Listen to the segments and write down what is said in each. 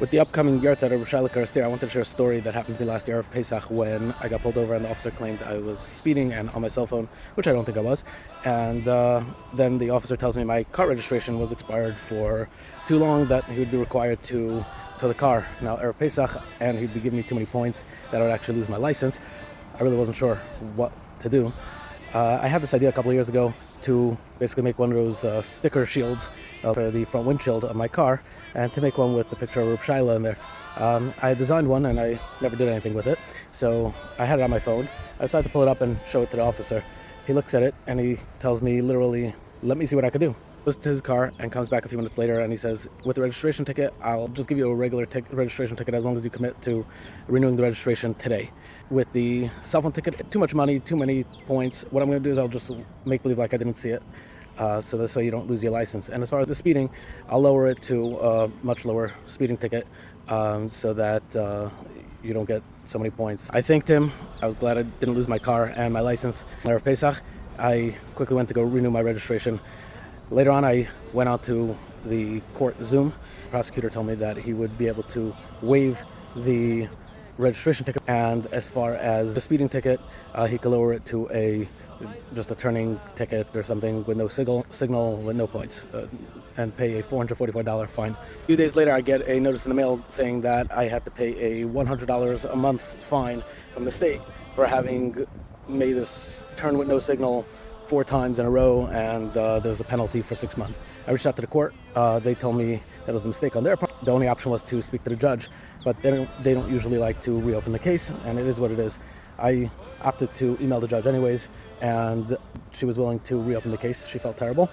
With the upcoming yahrzeit of Shayale Kerestir, I wanted to share a story that happened to me last year of Pesach when I got pulled over and the officer claimed I was speeding and on my cell phone, which I don't think I was. And then the officer tells me my car registration was expired for too long, that he would be required to tow the car. Now, Erev Pesach, and he'd be giving me too many points that I would actually lose my license. I really wasn't sure what to do. I had this idea a couple of years ago to basically make one of those sticker shields for the front windshield of my car, and to make one with the picture of Shayale in there. I designed one and I never did anything with it, so I had it on my phone. I decided to pull it up and show it to the officer. He looks at it and he tells me literally, "Let me see what I could do." Goes to his car and comes back a few minutes later and he says, "With the registration ticket, I'll just give you a regular registration ticket as long as you commit to renewing the registration today. With the cell phone ticket, too much money, too many points. What I'm going to do is I'll just make believe like I didn't see it, so this way you don't lose your license. And as far as the speeding, I'll lower it to a much lower speeding ticket, so that you don't get so many points." I thanked him. I was glad I didn't lose my car and my license. Erev Pesach, I quickly went to go renew my registration. Later on, I went out to the court Zoom. The prosecutor told me that he would be able to waive the registration ticket, and as far as the speeding ticket, he could lower it to just a turning ticket or something with no signal with no points, and pay a $444 fine. A few days later, I get a notice in the mail saying that I had to pay a $100 a month fine from the state for having made this turn with no signal 4 times in a row, and there was a penalty for 6 months. I reached out to the court. They told me that it was a mistake on their part. The only option was to speak to the judge, but they don't usually like to reopen the case, and it is what it is. I opted to email the judge anyways, and she was willing to reopen the case. She felt terrible.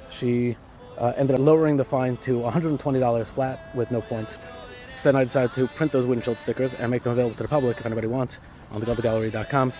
She ended up lowering the fine to $120 flat with no points. Then I decided to print those windshield stickers and make them available to the public if anybody wants on thegallery.com.